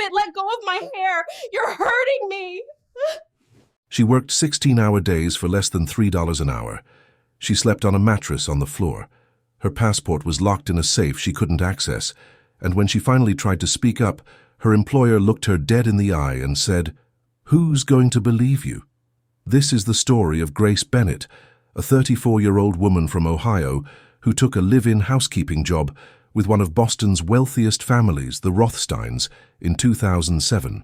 Bennett, let go of my hair. You're hurting me. She worked 16-hour days for less than $3 an hour. She slept on a mattress on the floor. Her passport was locked in a safe she couldn't access, and when she finally tried to speak up, her employer looked her dead in the eye and said, "Who's going to believe you?" This is the story of Grace Bennett, a 34-year-old woman from Ohio who took a live-in housekeeping job with one of Boston's wealthiest families, the Rothsteins, in 2007.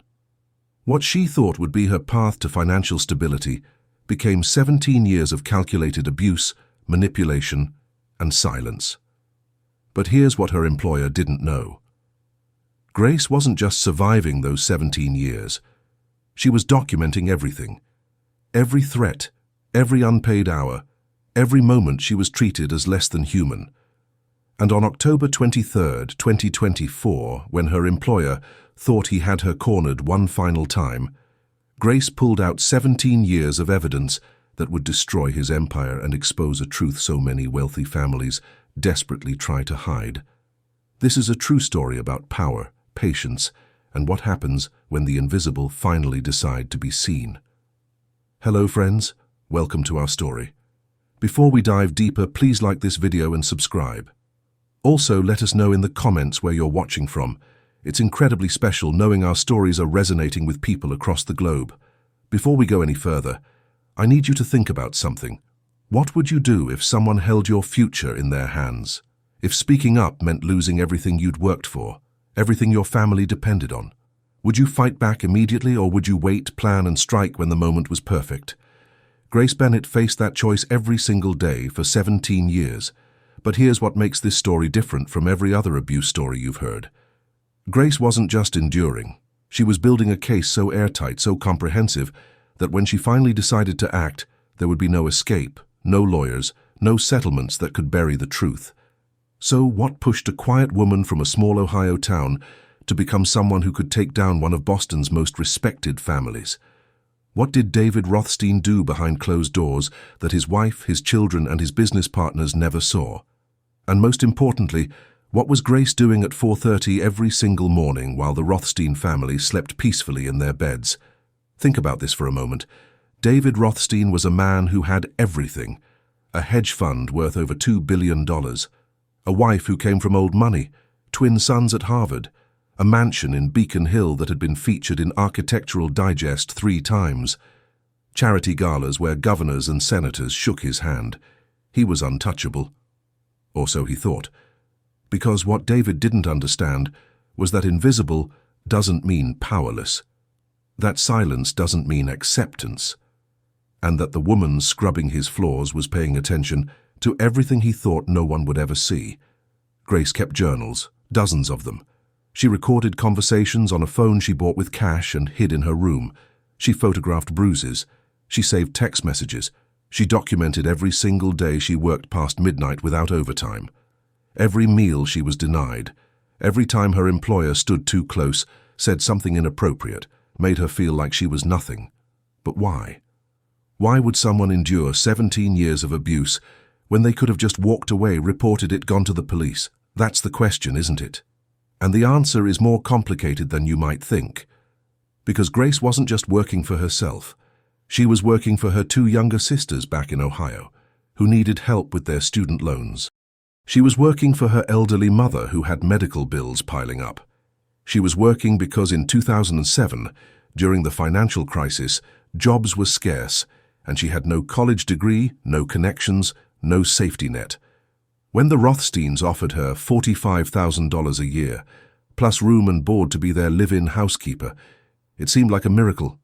What she thought would be her path to financial stability became 17 years of calculated abuse, manipulation, and silence. But here's what her employer didn't know. Grace wasn't just surviving those 17 years. She was documenting everything. Every threat, every unpaid hour, every moment she was treated as less than human. And on October 23, 2024, when her employer thought he had her cornered one final time, Grace pulled out 17 years of evidence that would destroy his empire and expose a truth so many wealthy families desperately try to hide. This is a true story about power, patience, and what happens when the invisible finally decide to be seen. Hello friends, welcome to our story. Before we dive deeper, please like this video and subscribe. Also, let us know in the comments where you're watching from. It's incredibly special knowing our stories are resonating with people across the globe. Before we go any further, I need you to think about something. What would you do if someone held your future in their hands? If speaking up meant losing everything you'd worked for, everything your family depended on? Would you fight back immediately, or would you wait, plan, and strike when the moment was perfect? Grace Bennett faced that choice every single day for 17 years. But here's what makes this story different from every other abuse story you've heard. Grace wasn't just enduring. She was building a case so airtight, so comprehensive, that when she finally decided to act, there would be no escape, no lawyers, no settlements that could bury the truth. So what pushed a quiet woman from a small Ohio town to become someone who could take down one of Boston's most respected families? What did David Rothstein do behind closed doors that his wife, his children, and his business partners never saw? And most importantly, what was Grace doing at 4:30 every single morning while the Rothstein family slept peacefully in their beds? Think about this for a moment. David Rothstein was a man who had everything: a hedge fund worth over $2 billion, a wife who came from old money, twin sons at Harvard, a mansion in Beacon Hill that had been featured in Architectural Digest 3 times, charity galas where governors and senators shook his hand. He was untouchable. Or so he thought. Because what David didn't understand was that invisible doesn't mean powerless, that silence doesn't mean acceptance, and that the woman scrubbing his floors was paying attention to everything he thought no one would ever see. Grace kept journals, dozens of them. She recorded conversations on a phone she bought with cash and hid in her room. She photographed bruises. She saved text messages. She documented every single day she worked past midnight without overtime. Every meal she was denied. Every time her employer stood too close, said something inappropriate, made her feel like she was nothing. But why? Why would someone endure 17 years of abuse when they could have just walked away, reported it, gone to the police? That's the question, isn't it? And the answer is more complicated than you might think. Because Grace wasn't just working for herself. She was working for her 2 younger sisters back in Ohio, who needed help with their student loans. She was working for her elderly mother who had medical bills piling up. She was working because in 2007, during the financial crisis, jobs were scarce, and she had no college degree, no connections, no safety net. When the Rothsteins offered her $45,000 a year, plus room and board to be their live-in housekeeper, it seemed like a miracle.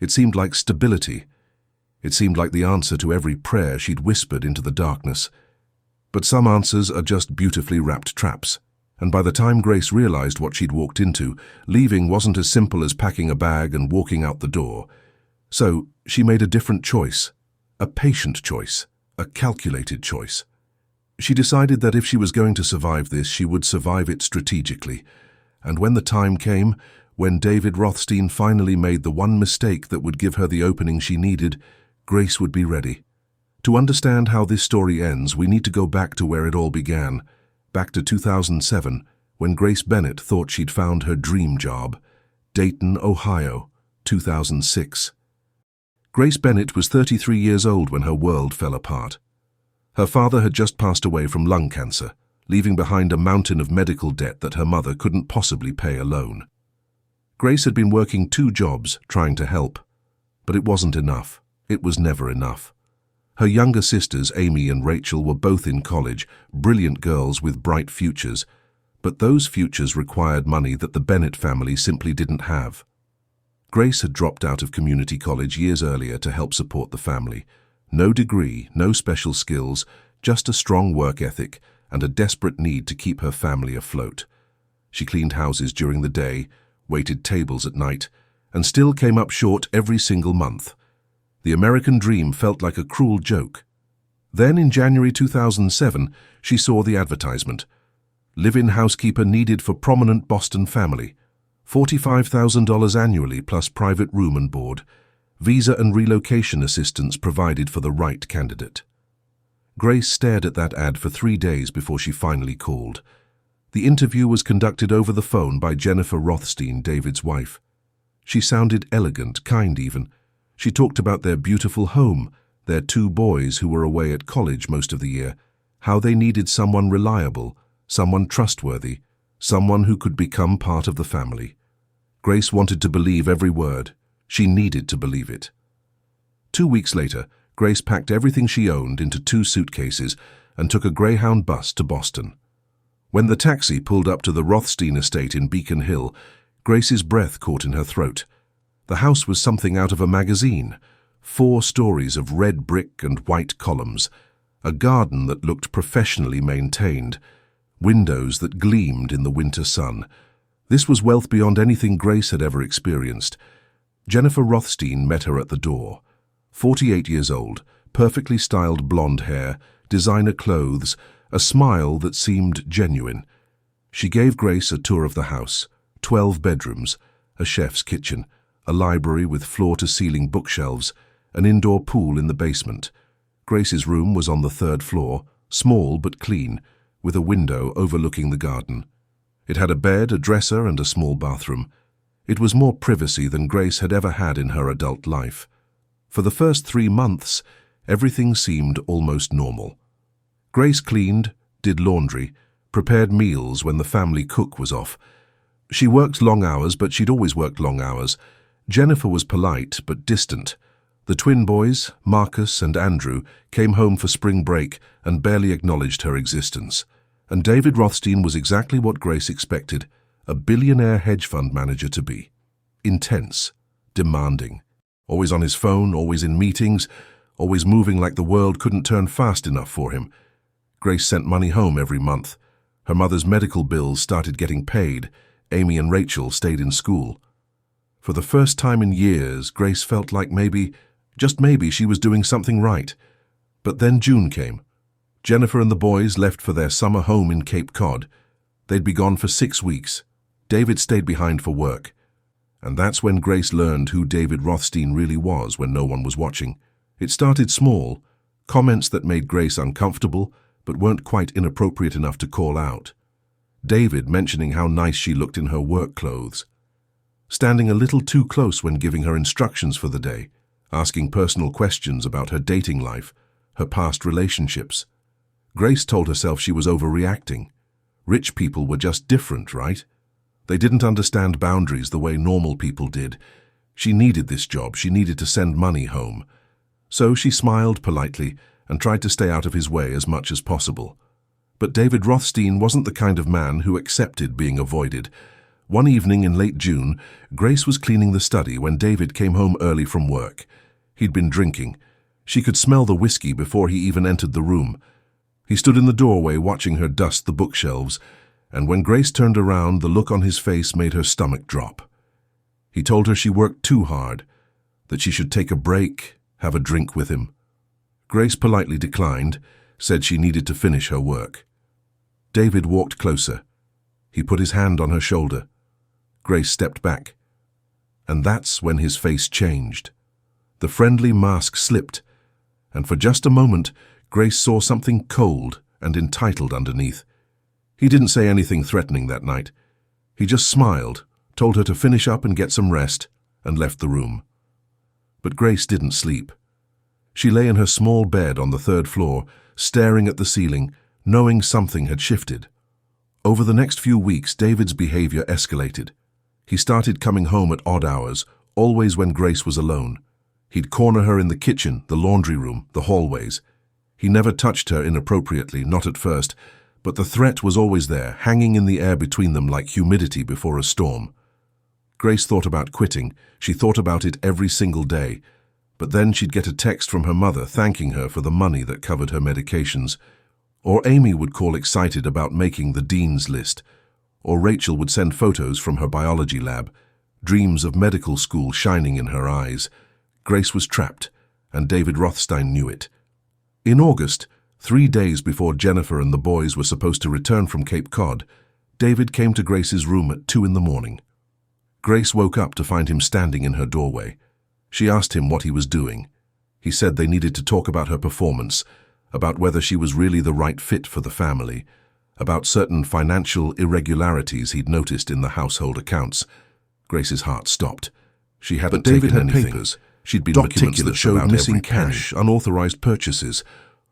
It seemed like stability. It seemed like the answer to every prayer she'd whispered into the darkness. But some answers are just beautifully wrapped traps. And by the time Grace realized what she'd walked into, leaving wasn't as simple as packing a bag and walking out the door. So she made a different choice, a patient choice, a calculated choice. She decided that if she was going to survive this, she would survive it strategically. And when the time came, when David Rothstein finally made the one mistake that would give her the opening she needed, Grace would be ready. To understand how this story ends, we need to go back to where it all began, back to 2007, when Grace Bennett thought she'd found her dream job. Dayton, Ohio, 2006. Grace Bennett was 33 years old when her world fell apart. Her father had just passed away from lung cancer, leaving behind a mountain of medical debt that her mother couldn't possibly pay alone. Grace had been working 2 jobs, trying to help. But it wasn't enough. It was never enough. Her younger sisters, Amy and Rachel, were both in college, brilliant girls with bright futures. But those futures required money that the Bennett family simply didn't have. Grace had dropped out of community college years earlier to help support the family. No degree, no special skills, just a strong work ethic and a desperate need to keep her family afloat. She cleaned houses during the day, waited tables at night, and still came up short every single month. The American dream felt like a cruel joke. Then in January 2007, she saw the advertisement. Live-in housekeeper needed for prominent Boston family. $45,000 annually plus private room and board. Visa and relocation assistance provided for the right candidate. Grace stared at that ad for 3 days before she finally called. The interview was conducted over the phone by Jennifer Rothstein, David's wife. She sounded elegant, kind even. She talked about their beautiful home, their 2 boys who were away at college most of the year, how they needed someone reliable, someone trustworthy, someone who could become part of the family. Grace wanted to believe every word. She needed to believe it. 2 weeks later, Grace packed everything she owned into 2 suitcases and took a Greyhound bus to Boston. When the taxi pulled up to the Rothstein estate in Beacon Hill, Grace's breath caught in her throat. The house was something out of a magazine. 4 stories of red brick and white columns, a garden that looked professionally maintained, windows that gleamed in the winter sun. This was wealth beyond anything Grace had ever experienced. Jennifer Rothstein met her at the door. 48 years old, perfectly styled blonde hair, designer clothes, a smile that seemed genuine. She gave Grace a tour of the house. 12 bedrooms, a chef's kitchen, a library with floor-to-ceiling bookshelves, an indoor pool in the basement. Grace's room was on the 3rd floor, small but clean, with a window overlooking the garden. It had a bed, a dresser, and a small bathroom. It was more privacy than Grace had ever had in her adult life. For the first 3 months, everything seemed almost normal. Grace cleaned, did laundry, prepared meals when the family cook was off. She worked long hours, but she'd always worked long hours. Jennifer was polite but distant. The twin boys, Marcus and Andrew, came home for spring break and barely acknowledged her existence. And David Rothstein was exactly what Grace expected, a billionaire hedge fund manager to be. Intense, demanding, always on his phone, always in meetings, always moving like the world couldn't turn fast enough for him. Grace sent money home every month. Her mother's medical bills started getting paid. Amy and Rachel stayed in school. For the first time in years, Grace felt like maybe, just maybe, she was doing something right. But then June came. Jennifer and the boys left for their summer home in Cape Cod. They'd be gone for 6 weeks. David stayed behind for work. And that's when Grace learned who David Rothstein really was when no one was watching. It started small, comments that made Grace uncomfortable, but weren't quite inappropriate enough to call out. David mentioning how nice she looked in her work clothes. Standing a little too close when giving her instructions for the day, asking personal questions about her dating life, her past relationships. Grace told herself she was overreacting. Rich people were just different, right? They didn't understand boundaries the way normal people did. She needed this job. She needed to send money home. So she smiled politely and tried to stay out of his way as much as possible. But David Rothstein wasn't the kind of man who accepted being avoided. One evening in late June, Grace was cleaning the study when David came home early from work. He'd been drinking. She could smell the whiskey before he even entered the room. He stood in the doorway watching her dust the bookshelves, and when Grace turned around, the look on his face made her stomach drop. He told her she worked too hard, that she should take a break, have a drink with him. Grace politely declined, said she needed to finish her work. David walked closer. He put his hand on her shoulder. Grace stepped back. And that's when his face changed. The friendly mask slipped, and for just a moment, Grace saw something cold and entitled underneath. He didn't say anything threatening that night. He just smiled, told her to finish up and get some rest, and left the room. But Grace didn't sleep. She lay in her small bed on the third floor, staring at the ceiling, knowing something had shifted. Over the next few weeks, David's behavior escalated. He started coming home at odd hours, always when Grace was alone. He'd corner her in the kitchen, the laundry room, the hallways. He never touched her inappropriately, not at first, but the threat was always there, hanging in the air between them like humidity before a storm. Grace thought about quitting. She thought about it every single day. But then she'd get a text from her mother thanking her for the money that covered her medications. Or Amy would call excited about making the dean's list. Or Rachel would send photos from her biology lab, dreams of medical school shining in her eyes. Grace was trapped, and David Rothstein knew it. In August, 3 days before Jennifer and the boys were supposed to return from Cape Cod, David came to Grace's room at 2 a.m. Grace woke up to find him standing in her doorway. She asked him what he was doing. He said they needed to talk about her performance, about whether she was really the right fit for the family, about certain financial irregularities he'd noticed in the household accounts. Grace's heart stopped. She hadn't David taken had anything. papers. She'd been Documents that meticulous showed about missing every cash, unauthorized purchases,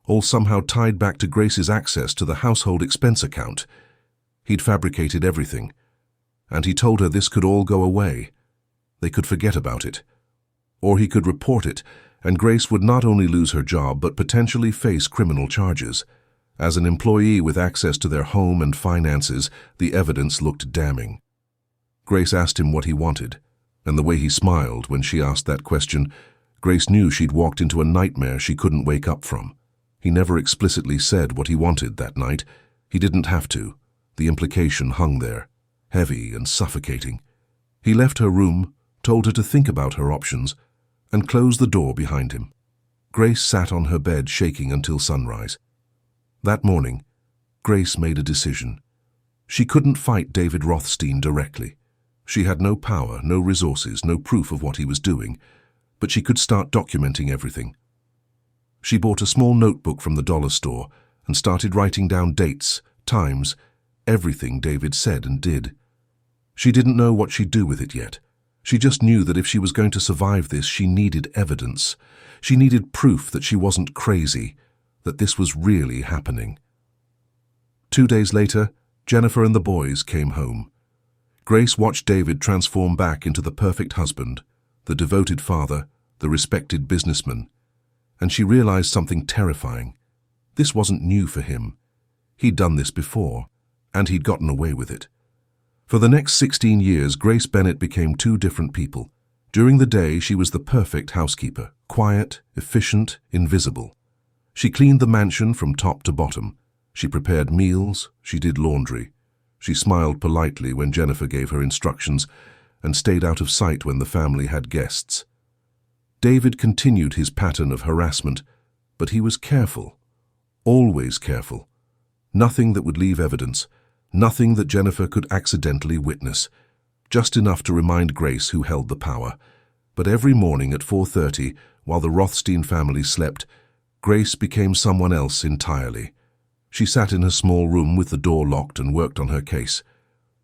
all somehow tied back to Grace's access to the household expense account. He'd fabricated everything, and he told her this could all go away. They could forget about it. Or he could report it, and Grace would not only lose her job but potentially face criminal charges. As an employee with access to their home and finances, the evidence looked damning. Grace asked him what he wanted, and the way he smiled when she asked that question, Grace knew she'd walked into a nightmare she couldn't wake up from. He never explicitly said what he wanted that night. He didn't have to. The implication hung there, heavy and suffocating. He left her room, told her to think about her options, and closed the door behind him. Grace sat on her bed shaking until sunrise. That morning, Grace made a decision. She couldn't fight David Rothstein directly. She had no power, no resources, no proof of what he was doing, but she could start documenting everything. She bought a small notebook from the dollar store and started writing down dates, times, everything David said and did. She didn't know what she'd do with it yet. She just knew that if she was going to survive this, she needed evidence. She needed proof that she wasn't crazy, that this was really happening. 2 days later, Jennifer and the boys came home. Grace watched David transform back into the perfect husband, the devoted father, the respected businessman, and she realized something terrifying. This wasn't new for him. He'd done this before, and he'd gotten away with it. For the next 16 years, Grace Bennett became 2 different people. During the day, she was the perfect housekeeper, quiet, efficient, invisible. She cleaned the mansion from top to bottom. She prepared meals, she did laundry. She smiled politely when Jennifer gave her instructions and stayed out of sight when the family had guests. David continued his pattern of harassment, but he was careful, always careful. Nothing that would leave evidence, nothing that Jennifer could accidentally witness, just enough to remind Grace who held the power. But every morning at 4:30, while the Rothstein family slept, Grace became someone else entirely. She sat in her small room with the door locked and worked on her case.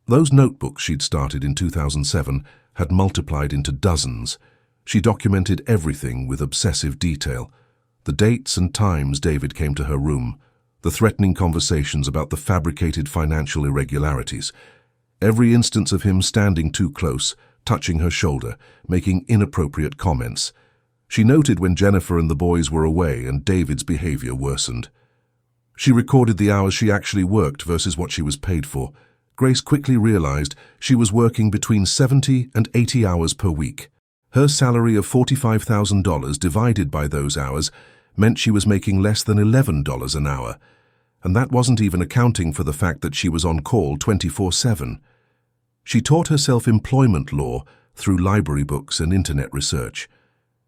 Those notebooks she'd started in 2007 had multiplied into dozens. She documented everything with obsessive detail. The dates and times David came to her room, the threatening conversations about the fabricated financial irregularities, every instance of him standing too close, touching her shoulder, making inappropriate comments. She noted when Jennifer and the boys were away and David's behavior worsened. She recorded the hours she actually worked versus what she was paid for. Grace quickly realized she was working between 70 and 80 hours per week. Her salary of $45,000 divided by those hours meant she was making less than $11 an hour, and that wasn't even accounting for the fact that she was on call 24/7. She taught herself employment law through library books and internet research.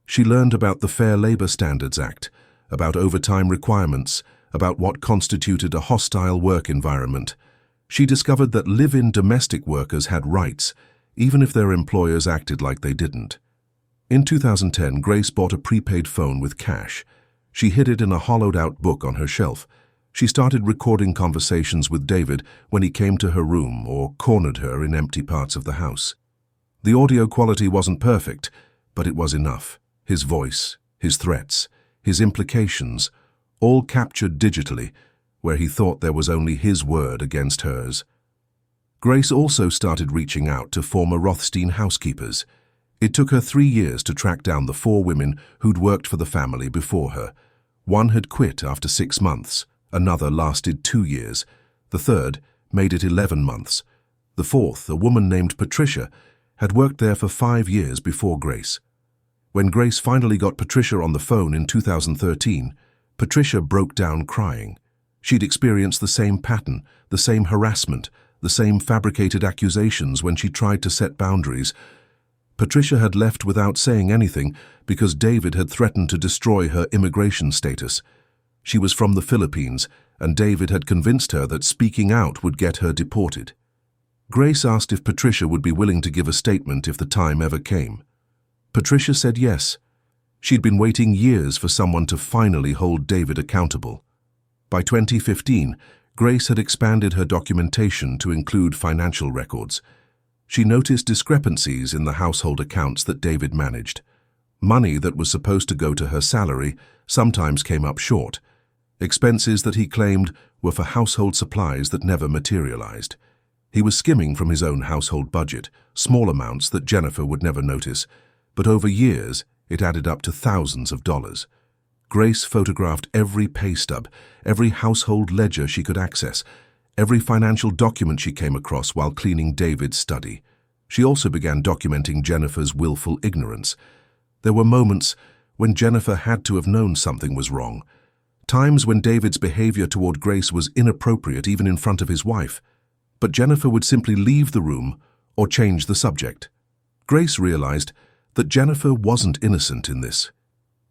She learned about the Fair Labor Standards Act, about overtime requirements, about what constituted a hostile work environment. She discovered that live-in domestic workers had rights, even if their employers acted like they didn't. In 2010, Grace bought a prepaid phone with cash. She hid it in a hollowed-out book on her shelf. She started recording conversations with David when he came to her room or cornered her in empty parts of the house. The audio quality wasn't perfect, but it was enough. His voice, his threats, his implications, all captured digitally, where he thought there was only his word against hers. Grace also started reaching out to former Rothstein housekeepers. It took her 3 years to track down the 4 women who'd worked for the family before her. One had quit after 6 months, another lasted 2 years, the third made it 11 months. The fourth, a woman named Patricia, had worked there for 5 years before Grace. When Grace finally got Patricia on the phone in 2013, Patricia broke down crying. She'd experienced the same pattern, the same harassment, the same fabricated accusations when she tried to set boundaries. Patricia had left without saying anything because David had threatened to destroy her immigration status. She was from the Philippines, and David had convinced her that speaking out would get her deported. Grace asked if Patricia would be willing to give a statement if the time ever came. Patricia said yes. She'd been waiting years for someone to finally hold David accountable. By 2015, Grace had expanded her documentation to include financial records. She noticed discrepancies in the household accounts that David managed. Money that was supposed to go to her salary sometimes came up short. Expenses that he claimed were for household supplies that never materialized. He was skimming from his own household budget, small amounts that Jennifer would never notice, but over years it added up to thousands of dollars. Grace photographed every pay stub, every household ledger she could access, every financial document she came across while cleaning David's study. She also began documenting Jennifer's willful ignorance. There were moments when Jennifer had to have known something was wrong. Times when David's behavior toward Grace was inappropriate even in front of his wife. But Jennifer would simply leave the room or change the subject. Grace realized that Jennifer wasn't innocent in this.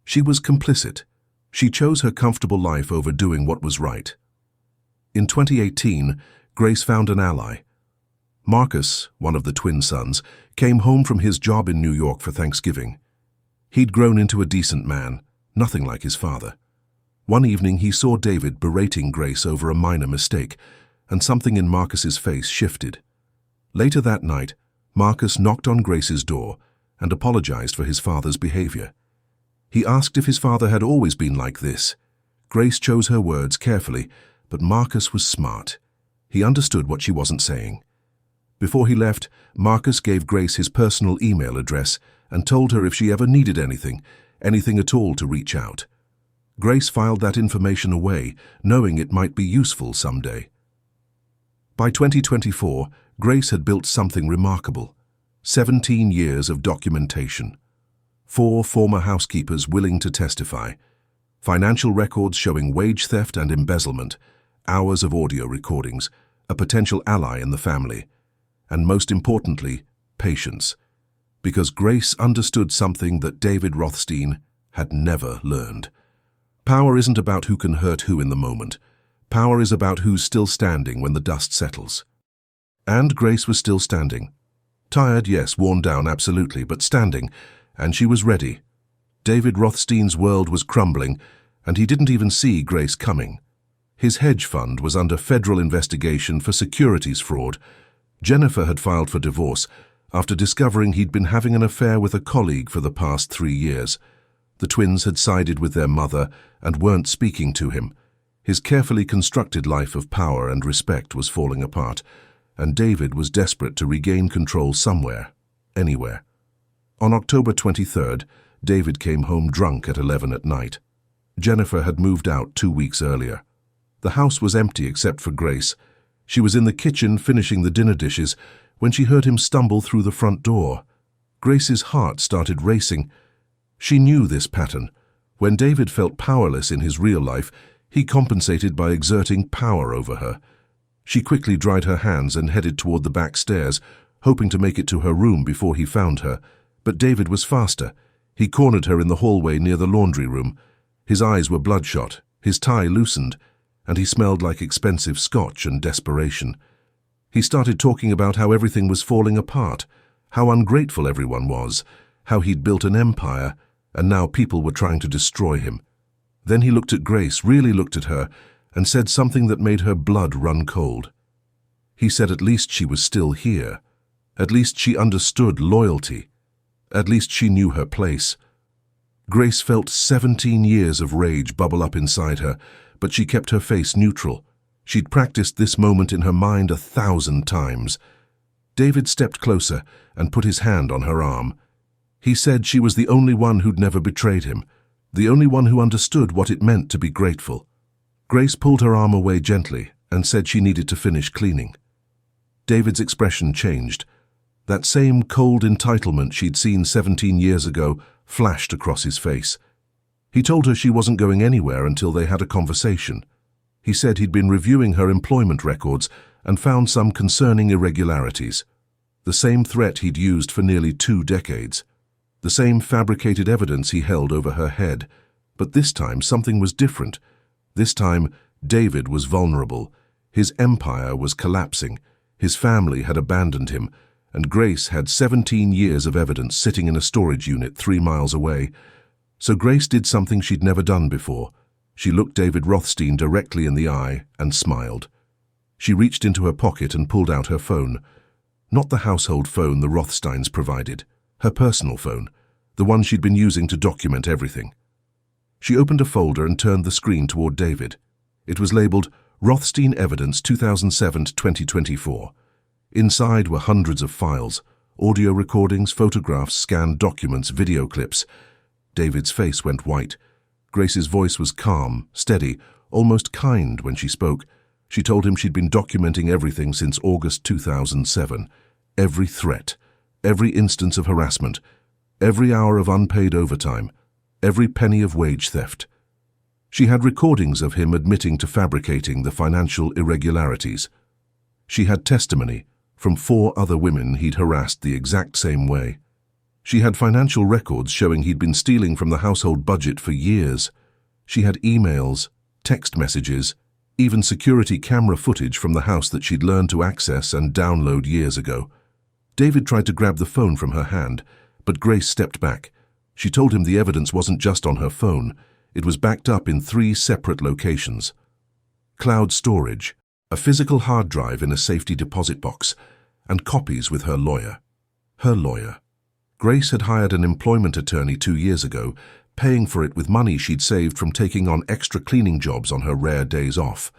She was complicit. She chose her comfortable life over doing what was right. In 2018, Grace found an ally. Marcus, one of the twin sons, came home from his job in New York for Thanksgiving. He'd grown into a decent man, nothing like his father. One evening he saw David berating Grace over a minor mistake, and something in Marcus's face shifted. Later that night, Marcus knocked on Grace's door and apologized for his father's behavior. He asked if his father had always been like this. Grace chose her words carefully, but Marcus was smart. He understood what she wasn't saying. Before he left, Marcus gave Grace his personal email address and told her if she ever needed anything at all, to reach out. Grace filed that information away, knowing it might be useful someday. By 2024, Grace had built something remarkable. 17 years of documentation. 4 former housekeepers willing to testify. Financial records showing wage theft and embezzlement. Hours of audio recordings. A potential ally in the family. And most importantly, patience. Because Grace understood something that David Rothstein had never learned. Power isn't about who can hurt who in the moment. Power is about who's still standing when the dust settles. And Grace was still standing. Tired, yes, worn down, absolutely, but standing, and she was ready. David Rothstein's world was crumbling, and he didn't even see Grace coming. His hedge fund was under federal investigation for securities fraud. Jennifer had filed for divorce after discovering he'd been having an affair with a colleague for the past 3 years. The twins had sided with their mother and weren't speaking to him. His carefully constructed life of power and respect was falling apart, and David was desperate to regain control somewhere, anywhere. On October 23rd, David came home drunk at 11 at night. Jennifer had moved out 2 weeks earlier. The house was empty except for Grace. She was in the kitchen finishing the dinner dishes when she heard him stumble through the front door. Grace's heart started racing. She knew this pattern. When David felt powerless in his real life, he compensated by exerting power over her. She quickly dried her hands and headed toward the back stairs, hoping to make it to her room before he found her. But David was faster. He cornered her in the hallway near the laundry room. His eyes were bloodshot, his tie loosened, and he smelled like expensive scotch and desperation. He started talking about how everything was falling apart, how ungrateful everyone was, how he'd built an empire, and now people were trying to destroy him. Then he looked at Grace, really looked at her, and said something that made her blood run cold. He said at least she was still here. At least she understood loyalty. At least she knew her place. Grace felt 17 years of rage bubble up inside her, but she kept her face neutral. She'd practiced this moment in her mind 1,000 times. David stepped closer and put his hand on her arm. He said she was the only one who'd never betrayed him, the only one who understood what it meant to be grateful. Grace pulled her arm away gently and said she needed to finish cleaning. David's expression changed. That same cold entitlement she'd seen 17 years ago flashed across his face. He told her she wasn't going anywhere until they had a conversation. He said he'd been reviewing her employment records and found some concerning irregularities. The same threat he'd used for nearly 2 decades. The same fabricated evidence he held over her head. But this time something was different. This time David was vulnerable. His empire was collapsing. His family had abandoned him, and Grace had 17 years of evidence sitting in a storage unit 3 miles away. So Grace did something she'd never done before. She looked David Rothstein directly in the eye and smiled. She reached into her pocket and pulled out her phone. Not the household phone the Rothsteins provided, her personal phone, the one she'd been using to document everything. She opened a folder and turned the screen toward David. It was labeled Rothstein Evidence 2007-2024. Inside were hundreds of files, audio recordings, photographs, scanned documents, video clips. David's face went white. Grace's voice was calm, steady, almost kind when she spoke. She told him she'd been documenting everything since August 2007. Every threat, every instance of harassment, every hour of unpaid overtime, every penny of wage theft. She had recordings of him admitting to fabricating the financial irregularities. She had testimony from 4 other women he'd harassed the exact same way. She had financial records showing he'd been stealing from the household budget for years. She had emails, text messages, even security camera footage from the house that she'd learned to access and download years ago. David tried to grab the phone from her hand, but Grace stepped back. She told him the evidence wasn't just on her phone. It was backed up in 3 separate locations. Cloud storage, a physical hard drive in a safety deposit box, and copies with her lawyer. Her lawyer. Grace had hired an employment attorney 2 years ago, paying for it with money she'd saved from taking on extra cleaning jobs on her rare days off.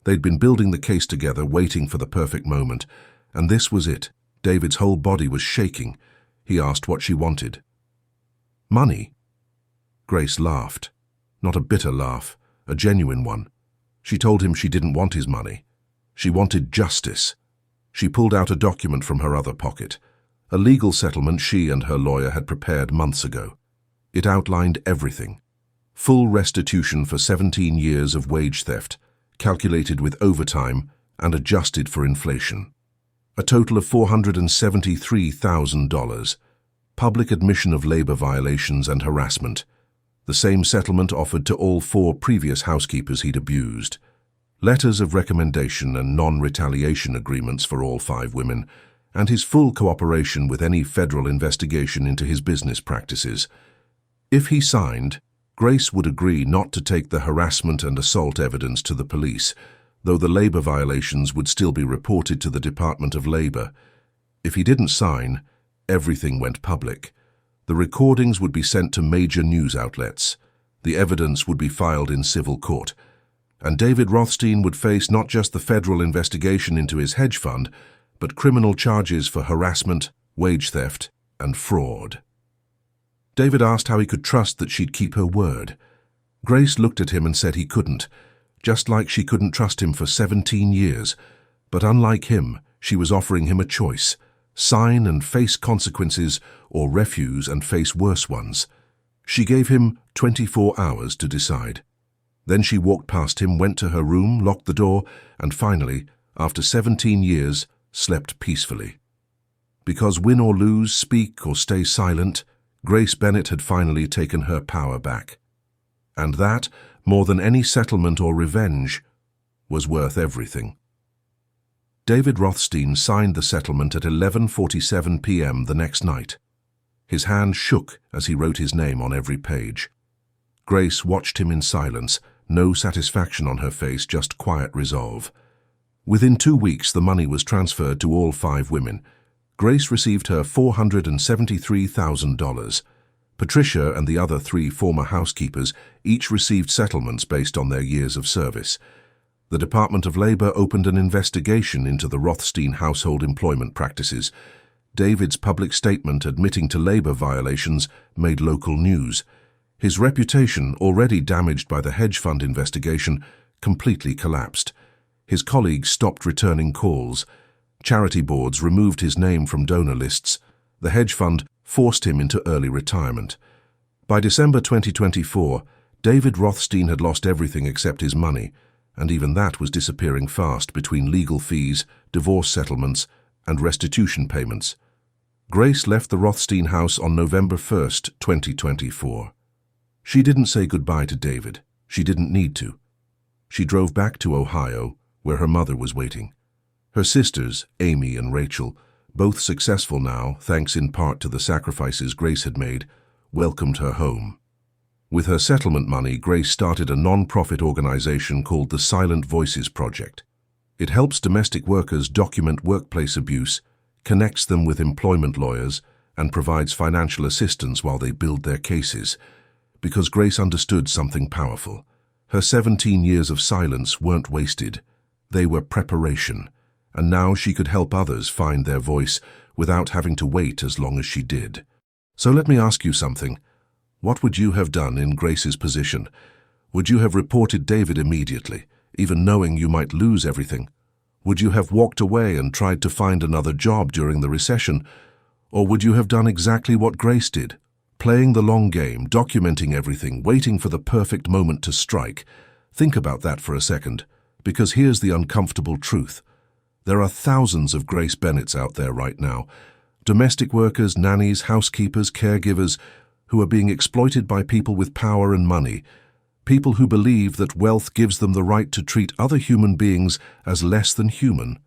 They'd been building the case together, waiting for the perfect moment, and this was it. David's whole body was shaking. He asked what she wanted. Money? Grace laughed. Not a bitter laugh, a genuine one. She told him she didn't want his money. She wanted justice. She pulled out a document from her other pocket, a legal settlement she and her lawyer had prepared months ago. It outlined everything. Full restitution for 17 years of wage theft, calculated with overtime and adjusted for inflation. A total of $473,000. Public admission of labor violations and harassment. The same settlement offered to all 4 previous housekeepers he'd abused. Letters of recommendation and non-retaliation agreements for all 5 women, and his full cooperation with any federal investigation into his business practices. If he signed, Grace would agree not to take the harassment and assault evidence to the police, though the labor violations would still be reported to the Department of Labor. If he didn't sign, everything went public. The recordings would be sent to major news outlets. The evidence would be filed in civil court. And David Rothstein would face not just the federal investigation into his hedge fund, but criminal charges for harassment, wage theft, and fraud. David asked how he could trust that she'd keep her word. Grace looked at him and said he couldn't, just like she couldn't trust him for 17 years. But unlike him, she was offering him a choice: sign and face consequences, or refuse and face worse ones. She gave him 24 hours to decide. Then she walked past him, went to her room, locked the door, and finally, after 17 years, slept peacefully. Because win or lose, speak or stay silent, Grace Bennett had finally taken her power back. And that, more than any settlement or revenge, was worth everything. David Rothstein signed the settlement at 11:47 p.m. the next night. His hand shook as he wrote his name on every page. Grace watched him in silence, no satisfaction on her face, just quiet resolve. Within 2 weeks, the money was transferred to all 5 women. Grace received her $473,000. Patricia and the other 3 former housekeepers each received settlements based on their years of service. The Department of Labor opened an investigation into the Rothstein household employment practices. David's public statement admitting to labor violations made local news. His reputation, already damaged by the hedge fund investigation, completely collapsed. His colleagues stopped returning calls. Charity boards removed his name from donor lists. The hedge fund forced him into early retirement. By December 2024, David Rothstein had lost everything except his money, and even that was disappearing fast between legal fees, divorce settlements, and restitution payments. Grace left the Rothstein house on November 1st, 2024. She didn't say goodbye to David. She didn't need to. She drove back to Ohio, where her mother was waiting. Her sisters, Amy and Rachel, both successful now, thanks in part to the sacrifices Grace had made, welcomed her home. With her settlement money, Grace started a non-profit organization called the Silent Voices Project. It helps domestic workers document workplace abuse, connects them with employment lawyers, and provides financial assistance while they build their cases. Because Grace understood something powerful. Her 17 years of silence weren't wasted. They were preparation, and now she could help others find their voice without having to wait as long as she did. So let me ask you something. What would you have done in Grace's position? Would you have reported David immediately, even knowing you might lose everything? Would you have walked away and tried to find another job during the recession? Or would you have done exactly what Grace did? Playing the long game, documenting everything, waiting for the perfect moment to strike. Think about that for a second, because here's the uncomfortable truth. There are thousands of Grace Bennetts out there right now. Domestic workers, nannies, housekeepers, caregivers, who are being exploited by people with power and money, people who believe that wealth gives them the right to treat other human beings as less than human.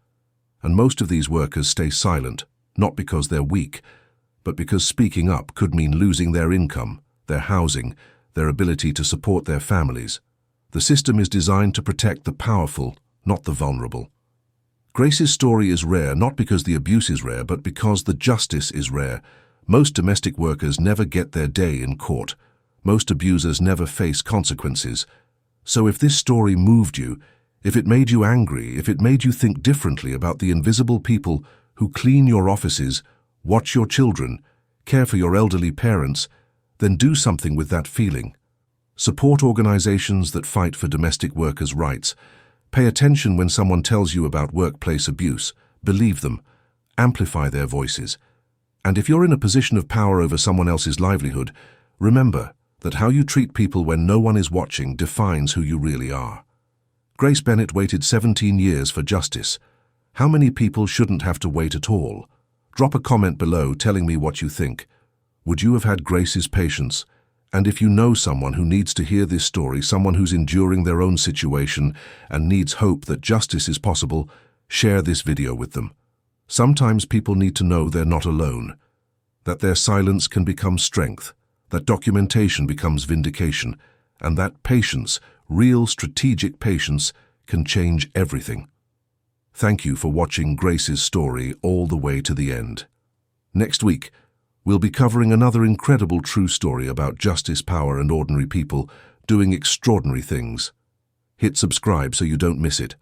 And most of these workers stay silent, not because they're weak, but because speaking up could mean losing their income, their housing, their ability to support their families. The system is designed to protect the powerful, not the vulnerable. Grace's story is rare not because the abuse is rare, but because the justice is rare. Most domestic workers never get their day in court. Most abusers never face consequences. So if this story moved you, if it made you angry, if it made you think differently about the invisible people who clean your offices, watch your children, care for your elderly parents, then do something with that feeling. Support organizations that fight for domestic workers' rights. Pay attention when someone tells you about workplace abuse. Believe them. Amplify their voices. And if you're in a position of power over someone else's livelihood, remember that how you treat people when no one is watching defines who you really are. Grace Bennett waited 17 years for justice. How many people shouldn't have to wait at all? Drop a comment below telling me what you think. Would you have had Grace's patience? And if you know someone who needs to hear this story, someone who's enduring their own situation and needs hope that justice is possible, share this video with them. Sometimes people need to know they're not alone, that their silence can become strength, that documentation becomes vindication, and that patience, real strategic patience, can change everything. Thank you for watching Grace's story all the way to the end. Next week, we'll be covering another incredible true story about justice, power, and ordinary people doing extraordinary things. Hit subscribe so you don't miss it.